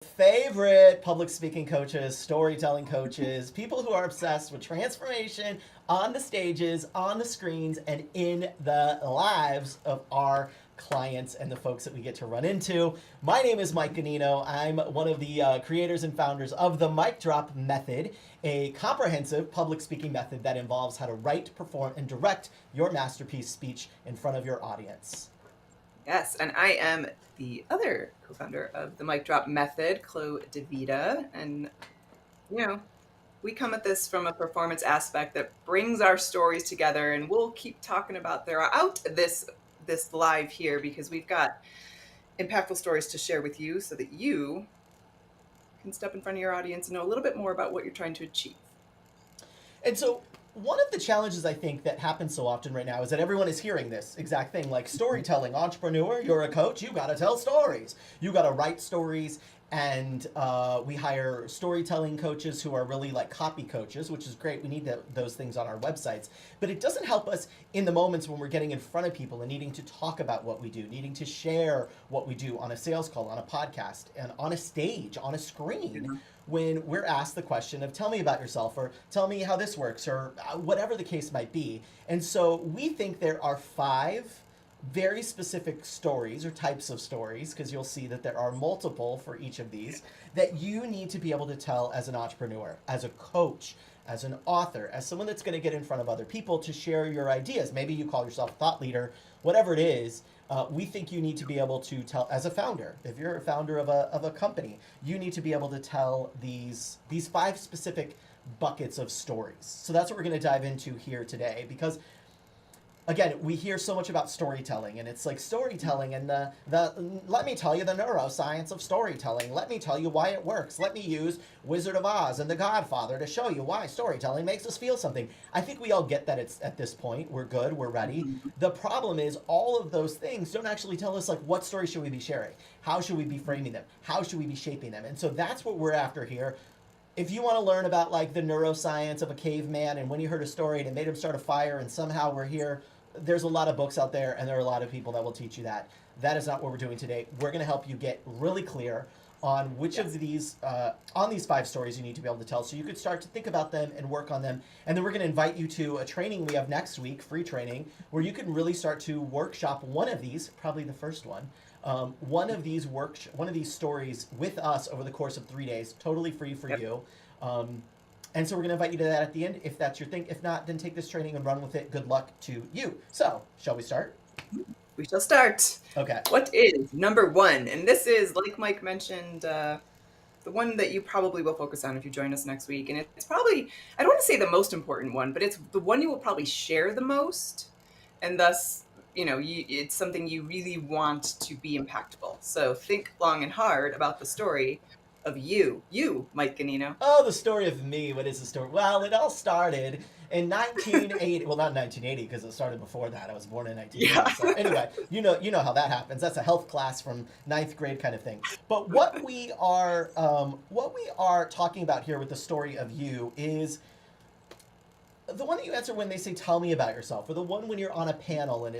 Favorite public speaking coaches, storytelling coaches, people who are obsessed with transformation on the stages, on the screens, and in the lives of our clients and the folks that we get to run into. My name is Mike Ganino. I'm one of the creators and founders of the Mic Drop Method, a comprehensive public speaking method that involves how to write, perform, and direct your masterpiece speech in front of your audience. Yes, and I am the other co-founder of the Mic Drop Method, Chloe DeVita. And, you know, we come at this from a performance aspect that brings our stories together, and we'll keep talking about throughout this live here because we've got impactful stories to share with you so that you can step in front of your audience and know a little bit more about what you're trying to achieve. And so, one of the challenges I think that happens so often right now is that everyone is hearing this exact thing, like storytelling, entrepreneur, you're a coach, you gotta tell stories. You gotta write stories. And we hire storytelling coaches who are really like copy coaches, which is great. We need those things on our websites. But it doesn't help us in the moments when we're getting in front of people and needing to talk about what we do, needing to share what we do on a sales call, on a podcast, and on a stage, on a screen, when we're asked the question of tell me about yourself or tell me how this works or whatever the case might be. And so we think there are 5 very specific stories or types of stories, because you'll see that there are multiple for each of these, that you need to be able to tell as an entrepreneur, as a coach, as an author, as someone that's going to get in front of other people to share your ideas. Maybe you call yourself a thought leader, whatever it is. We think you need to be able to tell, as a founder, if you're a founder of a company, you need to be able to tell these 5 specific buckets of stories. So that's what we're going to dive into here today, because again, we hear so much about storytelling, and it's like storytelling and the let me tell you the neuroscience of storytelling. Let me tell you why it works. Let me use Wizard of Oz and The Godfather to show you why storytelling makes us feel something. I think we all get that it's at this point. We're good, we're ready. The problem is all of those things don't actually tell us like what story should we be sharing? How should we be framing them? How should we be shaping them? And so that's what we're after here. If you want to learn about like the neuroscience of a caveman and when he heard a story and it made him start a fire and somehow we're here, there's a lot of books out there and there are a lot of people that will teach you that. That is not what we're doing today. We're going to help you get really clear on which of these, on these 5 stories you need to be able to tell so you could start to think about them and work on them. And then we're going to invite you to a training we have next week, free training, where you can really start to workshop one of these, probably the first one, one of these stories with us over the course of 3 days, totally free for you. And so we're going to invite you to that at the end, if that's your thing. If not, then take this training and run with it. Good luck to you. So, shall we start? We shall start. Okay. What is number 1? And this is, like Mike mentioned, the one that you probably will focus on if you join us next week. And it's probably, I don't want to say the most important one, but it's the one you will probably share the most. And thus, it's something you really want to be impactful. So think long and hard about the story of you, Mike Ganino. Oh, the story of me. What is the story? Well, it all started in 1980. Well, not 1980 because it started before that. I was born in 1980. Yeah. So anyway, you know how that happens. That's a health class from 9th grade kind of thing. But what we are talking about here with the story of you is the one that you answer when they say tell me about yourself, or the one when you're on a panel and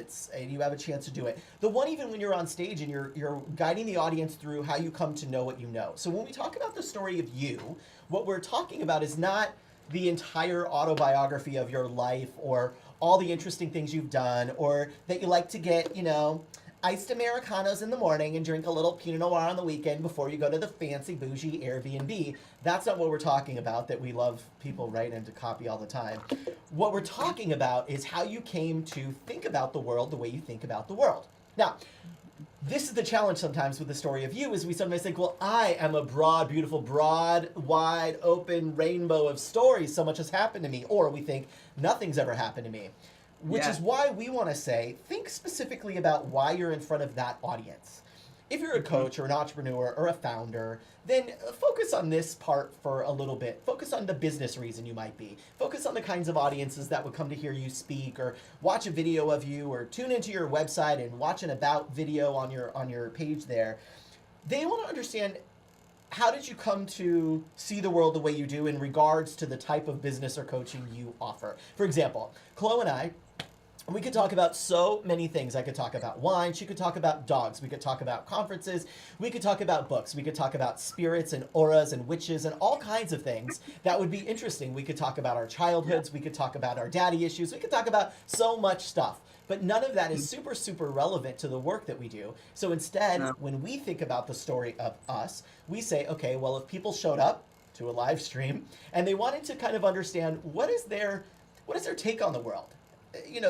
you have a chance to do it, the one even when you're on stage and you're guiding the audience through how you come to know what you know. So when we talk about the story of you, what we're talking about is not the entire autobiography of your life or all the interesting things you've done, or that you like to get iced Americanos in the morning and drink a little Pinot Noir on the weekend before you go to the fancy bougie Airbnb. That's not what we're talking about, that we love people write and to copy all the time. What we're talking about is how you came to think about the world the way you think about the world. Now, this is the challenge sometimes with the story of you, is we sometimes think, well, I am a broad, beautiful, broad, wide, open rainbow of stories. So much has happened to me. Or we think nothing's ever happened to me. Which is why we want to say, think specifically about why you're in front of that audience. If you're a coach or an entrepreneur or a founder, then focus on this part for a little bit. Focus on the business reason you might be. Focus on the kinds of audiences that would come to hear you speak or watch a video of you or tune into your website and watch an about video on your page there. They want to understand, how did you come to see the world the way you do in regards to the type of business or coaching you offer? For example, Chloe and I We could talk about so many things. I could talk about wine. She could talk about dogs. We could talk about conferences. We could talk about books. We could talk about spirits and auras and witches and all kinds of things that would be interesting. We could talk about our childhoods. We could talk about our daddy issues. We could talk about so much stuff. But none of that is super, super relevant to the work that we do. So instead, No. when we think about the story of us, we say, okay, well, if people showed up to a live stream and they wanted to kind of understand what is their take on the world,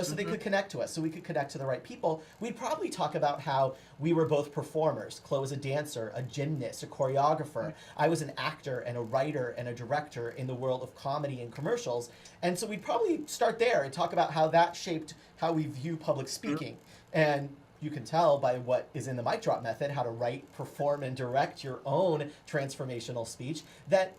so they could connect to us, so we could connect to the right people, we'd probably talk about how we were both performers. Chloe was a dancer, a gymnast, a choreographer. I was an actor and a writer and a director in the world of comedy and commercials. And so we'd probably start there and talk about how that shaped how we view public speaking. And you can tell by what is in the mic drop method, how to write, perform, and direct your own transformational speech, that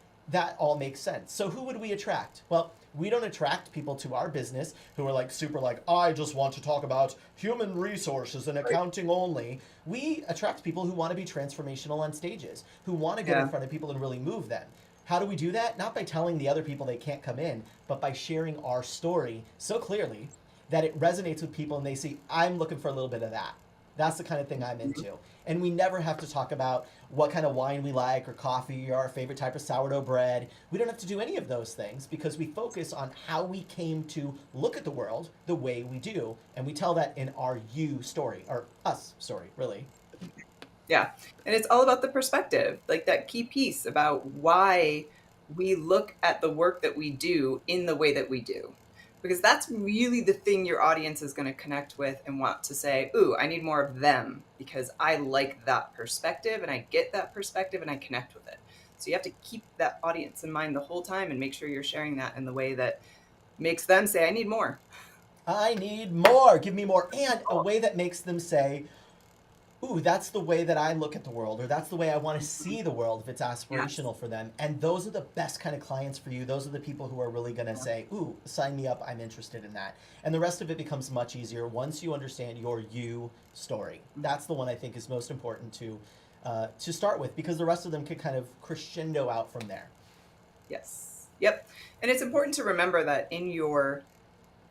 all makes sense. So who would we attract? Well, we don't attract people to our business who are like super like, I just want to talk about human resources and accounting only. We attract people who want to be transformational on stages, who want to get in front of people and really move them. How do we do that? Not by telling the other people they can't come in, but by sharing our story so clearly that it resonates with people and they see, I'm looking for a little bit of that. That's the kind of thing I'm into. And we never have to talk about what kind of wine we like or coffee or our favorite type of sourdough bread. We don't have to do any of those things because we focus on how we came to look at the world the way we do. And we tell that in our you story, or us story, really. Yeah. And it's all about the perspective, like that key piece about why we look at the work that we do in the way that we do. Because that's really the thing your audience is going to connect with and want to say, ooh, I need more of them because I like that perspective and I get that perspective and I connect with it. So you have to keep that audience in mind the whole time and make sure you're sharing that in the way that makes them say, I need more. I need more. Give me more. And a way that makes them say, ooh, that's the way that I look at the world, or that's the way I want to see the world if it's aspirational for them. And those are the best kind of clients for you. Those are the people who are really going to say, ooh, sign me up. I'm interested in that. And the rest of it becomes much easier once you understand your you story. That's the one I think is most important to start with, because the rest of them could kind of crescendo out from there. Yes. Yep. And it's important to remember that in your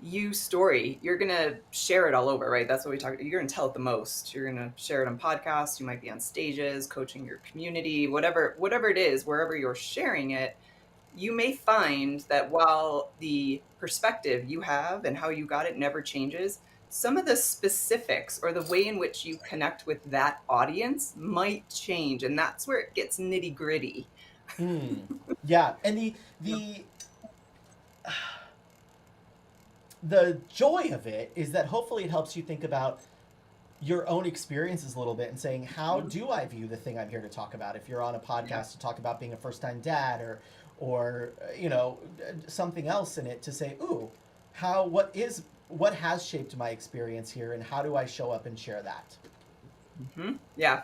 you story, you're going to share it all over, right? That's what we talk. You're going to tell it the most. You're going to share it on podcasts. You might be on stages, coaching your community, whatever it is, wherever you're sharing it. You may find that while the perspective you have and how you got it never changes, some of the specifics or the way in which you connect with that audience might change. And that's where it gets nitty gritty. Yeah. And the joy of it is that hopefully it helps you think about your own experiences a little bit and saying, how do I view the thing I'm here to talk about? If you're on a podcast to talk about being a first-time dad or something else in it, to say, ooh, what has shaped my experience here and how do I show up and share that? Yeah.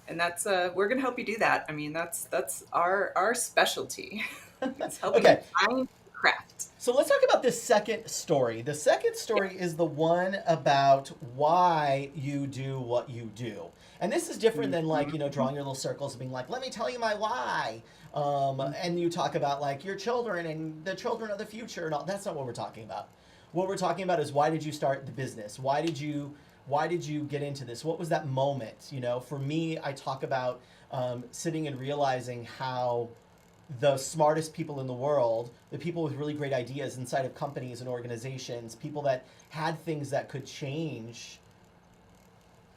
And that's we're going to help you do that. I mean, that's our specialty. It's helping you find craft. So let's talk about this second story. The second story is the one about why you do what you do. And this is different than drawing your little circles and being like, let me tell you my why. And you talk about like your children and the children of the future and all. That's not what we're talking about. What we're talking about is, why did you start the business? Why did you get into this? What was that moment? For me, I talk about sitting and realizing how the smartest people in the world, the people with really great ideas inside of companies and organizations, people that had things that could change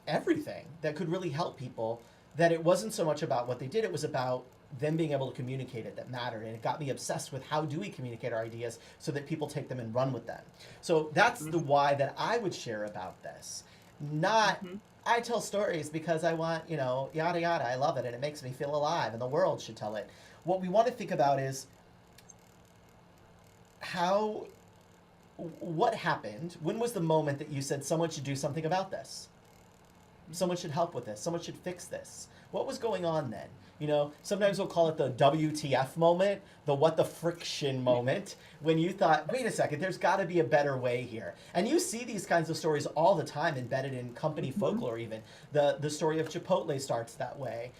everything, that could really help people, that it wasn't so much about what they did, it was about them being able to communicate it that mattered. And it got me obsessed with, how do we communicate our ideas so that people take them and run with them? So that's the why that I would share about this. Not, I tell stories because I want, yada yada, I love it and it makes me feel alive and the world should tell it. What we want to think about is what happened? When was the moment that you said someone should do something about this? Someone should help with this. Someone should fix this. What was going on then? Sometimes we'll call it the WTF moment, the what the friction moment, when you thought, wait a second, there's got to be a better way here. And you see these kinds of stories all the time embedded in company folklore even. The story of Chipotle starts that way.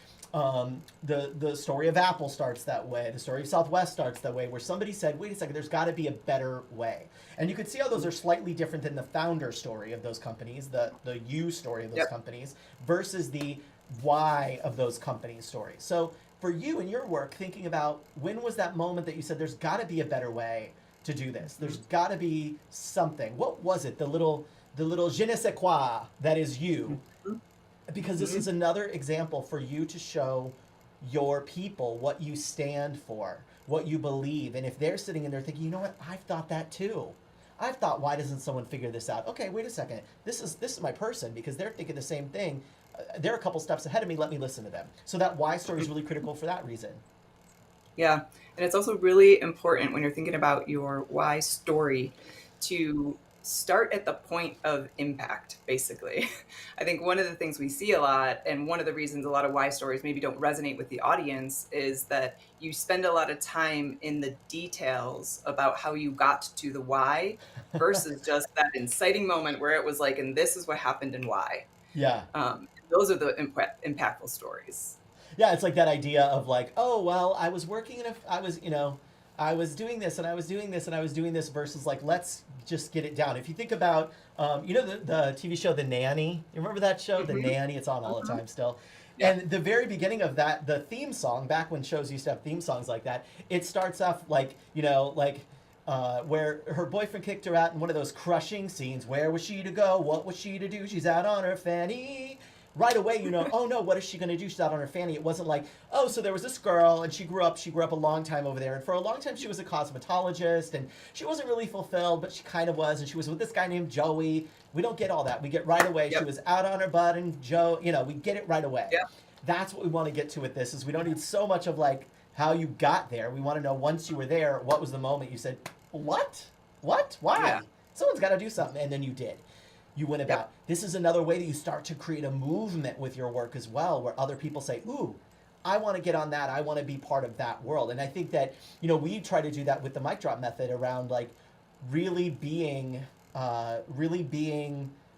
The story of Apple starts that way. The story of Southwest starts that way, where somebody said, "Wait a second, there's got to be a better way." And you could see how those are slightly different than the founder story of those companies, the you story of those Yep. companies, versus the why of those companies' stories. So for you in your work, thinking about when was that moment that you said, "There's got to be a better way to do this. There's got to be something." What was it? The little je ne sais quoi that is you, Mhm. because this Mhm. is another example for you to show your people what you stand for, what you believe. And if they're sitting in there thinking, you know what, I've thought that too. I've thought, why doesn't someone figure this out? Okay, wait a second. This is my person because they're thinking the same thing. They're a couple steps ahead of me. Let me listen to them. So that why story is really critical for that reason. Yeah. And it's also really important when you're thinking about your why story to start at the point of impact, basically. I think one of the things we see a lot, and one of the reasons a lot of why stories maybe don't resonate with the audience, is that you spend a lot of time in the details about how you got to the why versus just that inciting moment where it was like, and this is what happened and why. Yeah. Those are the impactful stories. Yeah, it's like that idea of like, oh well, I was working in a, I was, I was doing this and I was doing this and I was doing this versus like, let's just get it down. If you think about, the TV show The Nanny, you remember that show, The Hmm. Nanny? It's on all the Hmm. time still. Yeah. And the very beginning of that, the theme song, back when shows used to have theme songs like that, it starts off like, where her boyfriend kicked her out in one of those crushing scenes. Where was she to go? What was she to do? She's out on her fanny. Right away, oh no, what is she going to do? She's out on her fanny. It wasn't like, oh, so there was this girl and she grew up a long time over there. And for a long time, she was a cosmetologist and she wasn't really fulfilled, but she kind of was. And she was with this guy named Joey. We don't get all that. We get right away. She Yep. was out on her butt and Joe, we get it right away. Yep. That's what we want to get to with this is we don't need so much of like how you got there. We want to know once you were there, what was the moment you said, what? What? Why? Yeah. Someone's got to do something. And then you did. You went about. Yep. This is another way that you start to create a movement with your work as well, where other people say, ooh, I want to get on that. I want to be part of that world. And I think that, we try to do that with the mic drop method around like really being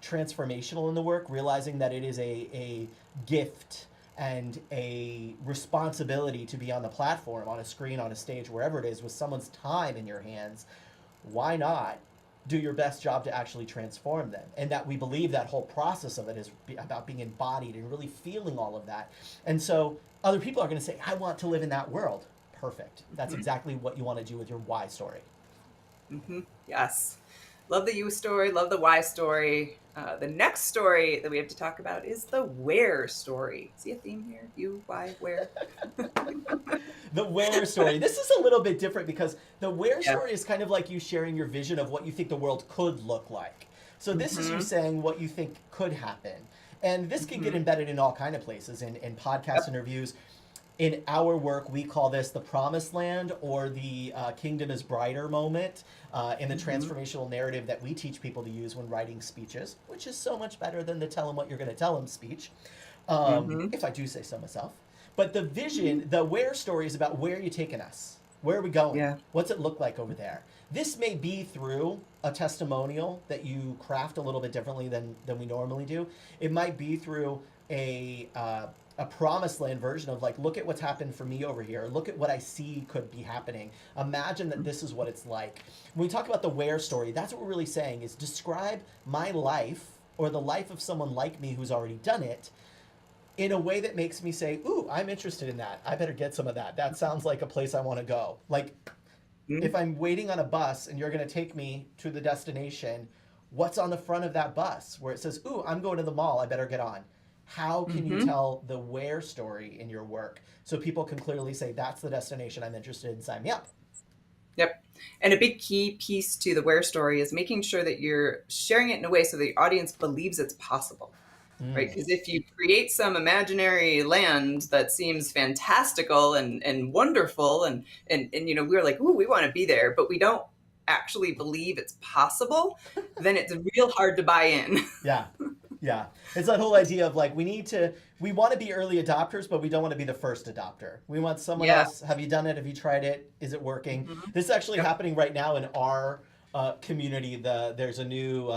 transformational in the work, realizing that it is a gift and a responsibility to be on the platform, on a screen, on a stage, wherever it is, with someone's time in your hands. Why not do your best job to actually transform them? And that we believe that whole process of it is about being embodied and really feeling all of that. And so other people are going to say, I want to live in that world. Perfect. That's exactly what you want to do with your why story. Mm-hmm. Yes. Love the you story, love the why story. The next story that we have to talk about is the where story. See a theme here? You, why, where? The where story. This is a little bit different because the where Yeah. story is kind of like you sharing your vision of what you think the world could look like. So this is you Mm-hmm. saying what you think could happen. And this can get Mm-hmm. embedded in all kind of places, in podcast Yep. interviews. In our work, we call this the promised land or the kingdom is brighter moment in the Mm-hmm. transformational narrative that we teach people to use when writing speeches, which is so much better than the tell them what you're going to tell them speech, Mm-hmm. if I do say so myself. But the vision, the where story is about where are you taking us? Where are we going? Yeah. What's it look like over there? This may be through a testimonial that you craft a little bit differently than we normally do. It might be through a promised land version of like, look at what's happened for me over here. Look at what I see could be happening. Imagine that this is what it's like. When we talk about the where story, that's what we're really saying is describe my life or the life of someone like me who's already done it in a way that makes me say, ooh, I'm interested in that. I better get some of that. That sounds like a place I want to go. Like if I'm waiting on a bus and you're going to take me to the destination, what's on the front of that bus where it says, ooh, I'm going to the mall. I better get on. How can you Mm-hmm. tell the where story in your work so people can clearly say, that's the destination I'm interested in, sign me up? Yep. And a big key piece to the where story is making sure that you're sharing it in a way so the audience believes it's possible. Right? Because if you create some imaginary land that seems fantastical and wonderful, and we're like, ooh, we want to be there, but we don't actually believe it's possible, then it's real hard to buy in. Yeah. Yeah. It's that whole idea of like, we want to be early adopters, but we don't want to be the first adopter. We want someone Yeah. else. Have you done it? Have you tried it? Is it working? Mhm. This is actually Yep. happening right now in our community. There's a new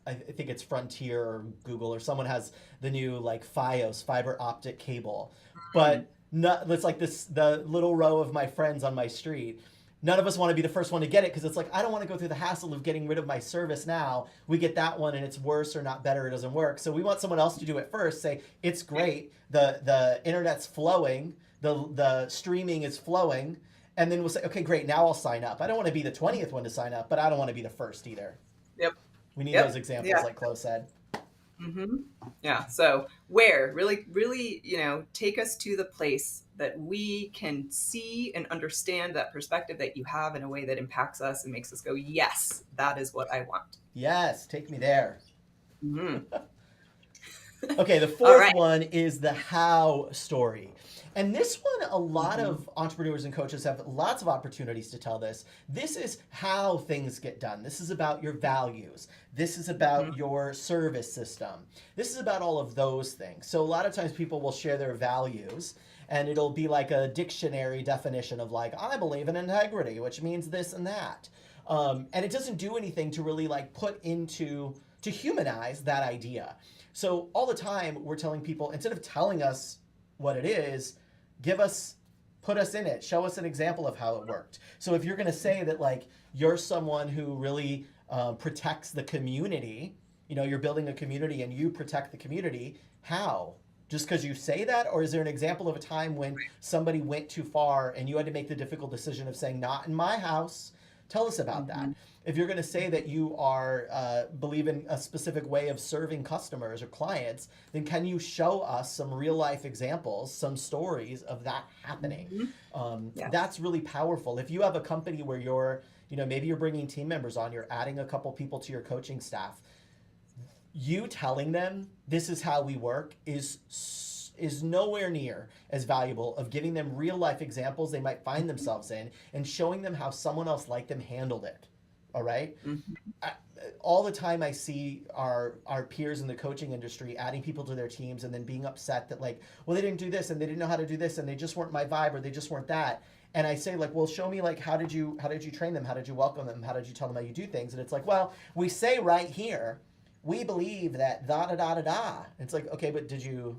I think it's Frontier or Google or someone has the new like FiOS fiber optic cable, Mm. but not it's like this the little row of my friends on my street. None of us want to be the first one to get it because it's like I don't want to go through the hassle of getting rid of my service now. We get that one and it's worse or not better, it doesn't work. So we want someone else to do it first. Say it's great, the internet's flowing, the streaming is flowing, and then we'll say, okay, great, now I'll sign up. I don't want to be the 20th one to sign up, but I don't want to be the first either. Yep. We need those Yep. examples, Yeah. like Chloe said. Mm-hmm. Yeah. So where really, really, take us to the place that we can see and understand that perspective that you have in a way that impacts us and makes us go, yes, that is what I want. Yes, take me there. Mm-hmm. Okay, the All fourth right. one is the how story. And this one, a lot Mm-hmm. of entrepreneurs and coaches have lots of opportunities to tell this. This is how things get done. This is about your values. This is Mm-hmm. about your service system. This is about all of those things. So a lot of times people will share their values and it'll be like a dictionary definition of like, I believe in integrity, which means this and that. And it doesn't do anything to really like put into, to humanize that idea. So all the time we're telling people, instead of telling us what it is, give us, put us in it, show us an example of how it worked. So if you're going to say that like you're someone who really protects the community, you're building a community and you protect the community, how? Just because you say that? Or is there an example of a time when somebody went too far and you had to make the difficult decision of saying, not in my house? Tell us about Mm-hmm. that. If you're going to say that you are believe in a specific way of serving customers or clients, then can you show us some real life examples, some stories of that happening? Yes. That's really powerful. If you have a company where you're, maybe you're bringing team members on, you're adding a couple people to your coaching staff, you telling them this is how we work is nowhere near as valuable of giving them real life examples they might find themselves in and showing them how someone else like them handled it. All right. Mm-hmm. All the time I see our peers in the coaching industry adding people to their teams and then being upset that like, well, they didn't do this and they didn't know how to do this and they just weren't my vibe or they just weren't that. And I say like, well, show me like how did you train them? How did you welcome them? How did you tell them how you do things? And it's like, well, we say right here, we believe that da da da da da. It's like, okay, but did you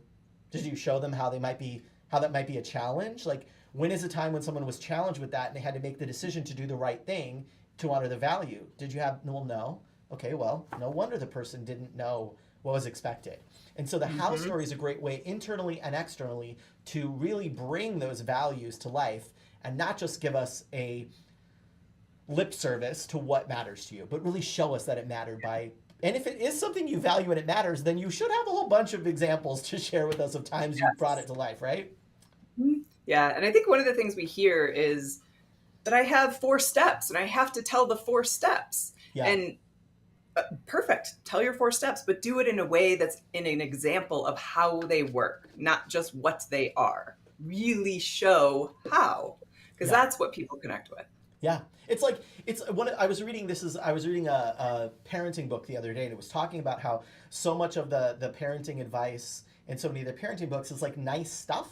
show them how that might be a challenge? Like, when is a time when someone was challenged with that and they had to make the decision to do the right thing to honor the value? Did you have, well, no. Okay, well, no wonder the person didn't know what was expected. And so the how Mm-hmm. story is a great way internally and externally to really bring those values to life and not just give us a lip service to what matters to you, but really show us that it mattered by, and if it is something you value and it matters, then you should have a whole bunch of examples to share with us of times you've brought it to life, right? Yeah. And I think one of the things we hear is that I have 4 steps and I have to tell the 4 steps. Yeah. And perfect. Tell your 4 steps, but do it in a way that's in an example of how they work, not just what they are. Really show how, because Yeah. that's what people connect with. Yeah, it's like I was reading a parenting book the other day, and it was talking about how so much of the parenting advice and so many of the parenting books is like nice stuff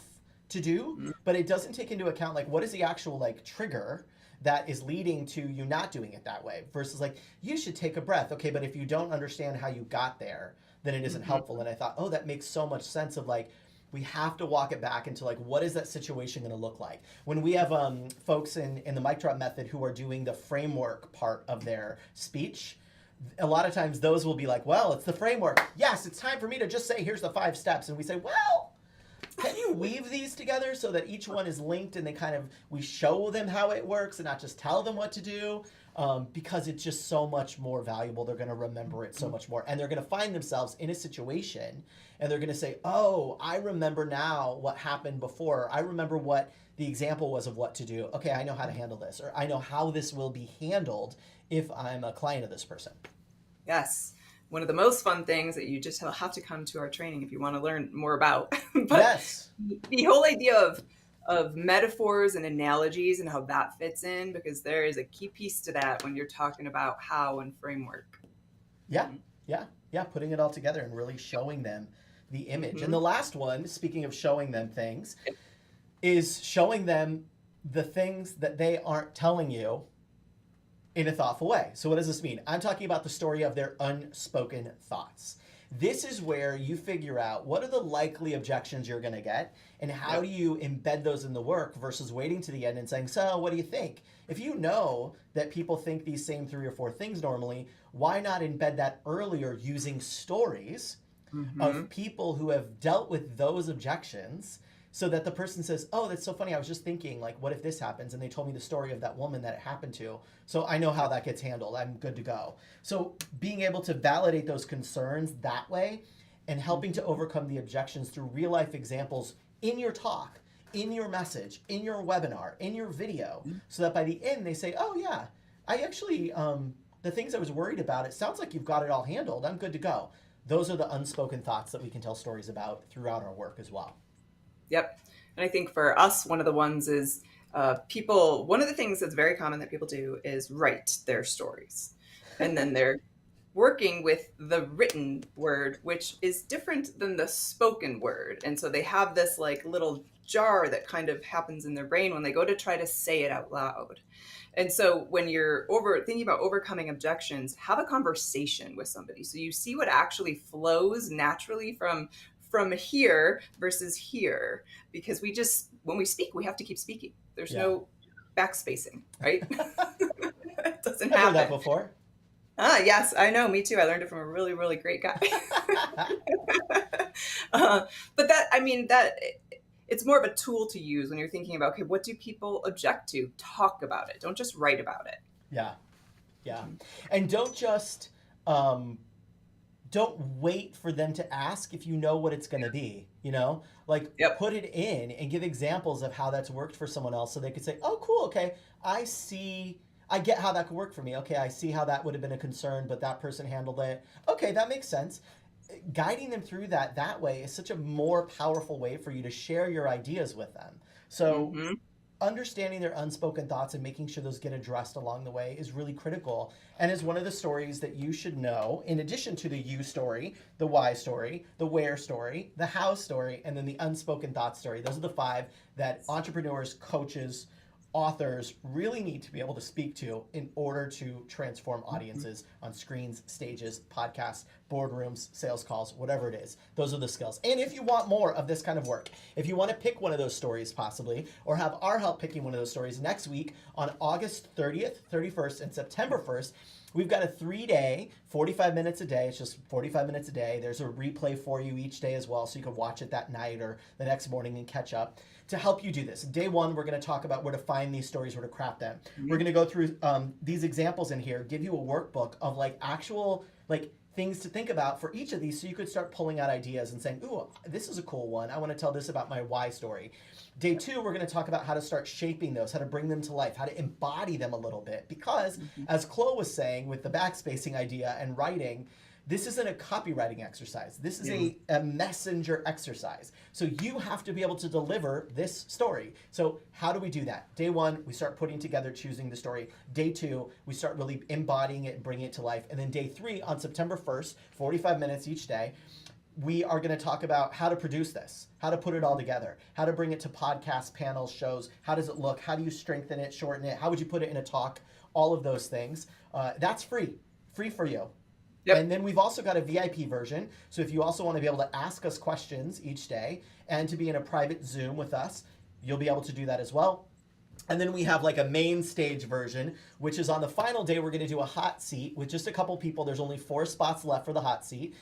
to do, but it doesn't take into account like what is the actual like trigger that is leading to you not doing it that way versus like you should take a breath. Okay, but if you don't understand how you got there, then it isn't helpful. And I thought, oh, that makes so much sense of like we have to walk it back into like what is that situation going to look like when we have folks in the mic drop method who are doing the framework part of their speech. A lot of times those will be like, well, it's the framework, yes, it's time for me to just say here's the 5 steps, and we say, well, can you weave these together so that each one is linked and we show them how it works and not just tell them what to do? Because it's just so much more valuable. They're going to remember it so much more. And they're going to find themselves in a situation and they're going to say, oh, I remember now what happened before. I remember what the example was of what to do. Okay, I know how to handle this, or I know how this will be handled if I'm a client of this person. Yes. One of the most fun things that you just have to come to our training if you want to learn more about. But Yes. the whole idea of metaphors and analogies and how that fits in, because there is a key piece to that when you're talking about how and framework. Yeah, yeah, putting it all together and really showing them the image. And the last one, speaking of showing them things, is showing them the things that they aren't telling you in a thoughtful way. So what does this mean? I'm talking about the story of their unspoken thoughts. This is where you figure out what are the likely objections you're going to get and how do you embed those in the work versus waiting to the end and saying, so what do you think? If you know that people think these same 3 or 4 things normally, why not embed that earlier using stories of people who have dealt with those objections so that the person says, oh, that's so funny. I was just thinking, like, what if this happens? And they told me the story of that woman that it happened to. So I know how that gets handled. I'm good to go. So being able to validate those concerns that way and helping to overcome the objections through real life examples in your talk, in your message, in your webinar, in your video, so that by the end they say, oh, yeah, I actually, the things I was worried about, it sounds like you've got it all handled. I'm good to go. Those are the unspoken thoughts that we can tell stories about throughout our work as well. Yep. And I think for us, one of the ones is one of the things that's very common that people do is write their stories. And then they're working with the written word, which is different than the spoken word. And so they have this like little jar that kind of happens in their brain when they go to try to say it out loud. And so when you're thinking about overcoming objections, have a conversation with somebody. So you see what actually flows naturally from here versus here, because when we speak, we have to keep speaking. There's no backspacing, right? It doesn't happen. I've heard that before. Yes, I know. Me too. I learned it from a really, really great guy. But it's more of a tool to use when you're thinking about, okay, what do people object to? Talk about it. Don't just write about it. Yeah. And don't just, don't wait for them to ask if you know what it's going to be, put it in and give examples of how that's worked for someone else so they could say, oh, cool. Okay. I get how that could work for me. Okay. I see how that would have been a concern, but that person handled it. Okay. That makes sense. Guiding them through that way is such a more powerful way for you to share your ideas with them. So understanding their unspoken thoughts and making sure those get addressed along the way is really critical and is one of the stories that you should know, in addition to the you story, the why story, the where story, the how story, and then the unspoken thought story. Those are the 5 that entrepreneurs, coaches, authors really need to be able to speak to in order to transform audiences on screens, stages, podcasts, boardrooms, sales calls, whatever it is. Those are the skills. And if you want more of this kind of work, if you want to pick one of those stories possibly, or have our help picking one of those stories next week on August 30th, 31st, and September 1st, we've got a 3-day, 45 minutes a day. It's just 45 minutes a day. There's a replay for you each day as well, so you can watch it that night or the next morning and catch up to help you do this. Day 1, we're going to talk about where to find these stories, where to craft them. We're going to go through these examples in here, give you a workbook of actual things to think about for each of these so you could start pulling out ideas and saying, ooh, this is a cool one. I want to tell this about my why story. Day 2, we're going to talk about how to start shaping those, how to bring them to life, how to embody them a little bit. Because as Chloe was saying with the backspacing idea and writing, this isn't a copywriting exercise. This is a messenger exercise. So you have to be able to deliver this story. So how do we do that? Day 1, we start putting together, choosing the story. Day 2, we start really embodying it and bringing it to life. And then day 3, on September 1st, 45 minutes each day, we are going to talk about how to produce this, how to put it all together, how to bring it to podcasts, panels, shows. How does it look? How do you strengthen it, shorten it? How would you put it in a talk? All of those things. That's free for you. Yep. And then we've also got a VIP version. So if you also want to be able to ask us questions each day and to be in a private Zoom with us, you'll be able to do that as well. And then we have a main stage version, which is on the final day, we're going to do a hot seat with just a couple people. There's only 4 spots left for the hot seat.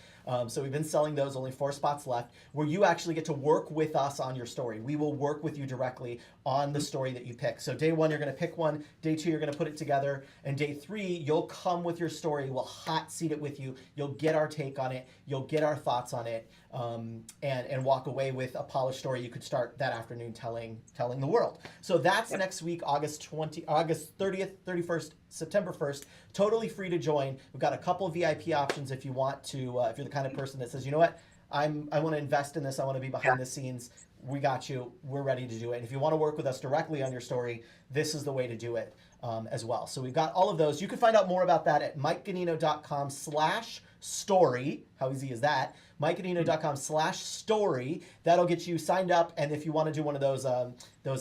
So we've been selling those, only 4 spots left, where you actually get to work with us on your story. We will work with you directly on the story that you pick. So day 1, you're going to pick one. Day 2, you're going to put it together. And day 3, you'll come with your story. We'll hot seat it with you. You'll get our take on it. You'll get our thoughts on it, and walk away with a polished story you could start that afternoon telling the world. So that's next week, August 30th, 31st, September 1st. Totally free to join. We've got a couple of VIP options if you want to, if you're the kind of person that says, you know what, I want to invest in this. I want to be behind the scenes. We got you. We're ready to do it. And if you want to work with us directly on your story, this is the way to do it as well. So we've got all of those. You can find out more about that at mikeganino.com/story. How easy is that? mikeganino.com/story. That'll get you signed up. And if you want to do one of those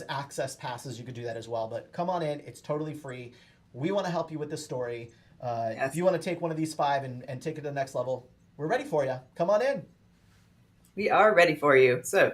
access passes, you could do that as well. But come on in. It's totally free. We want to help you with this story. Yes. If you want to take one of these 5 and take it to the next level, we're ready for you. Come on in. We are ready for you. So,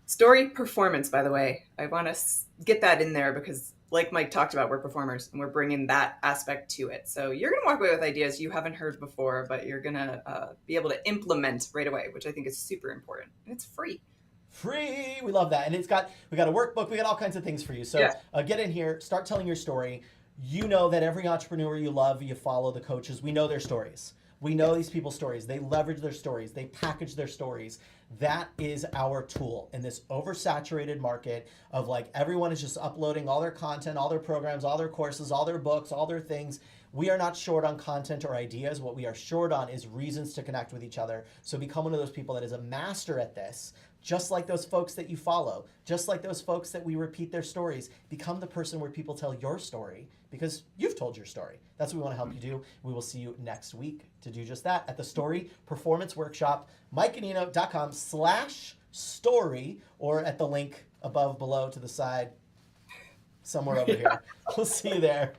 story performance, by the way, I want to get that in there because, like Mike talked about, we're performers and we're bringing that aspect to it. So, you're going to walk away with ideas you haven't heard before, but you're going to be able to implement right away, which I think is super important. And it's free. Free. We love that. And we got a workbook. We got all kinds of things for you. So Yeah. get in here, start telling your story. You know that every entrepreneur you love, you follow the coaches. We know their stories. We know these people's stories. They leverage their stories. They package their stories. That is our tool in this oversaturated market of like everyone is just uploading all their content, all their programs, all their courses, all their books, all their things. We are not short on content or ideas. What we are short on is reasons to connect with each other. So become one of those people that is a master at this, just like those folks that you follow, just like those folks that we repeat their stories. Become the person where people tell your story because you've told your story. That's what we want to help you do. We will see you next week to do just that at the Story Performance Workshop, mikeandino.com/story, or at the link above, below, to the side, somewhere over here. We'll see you there.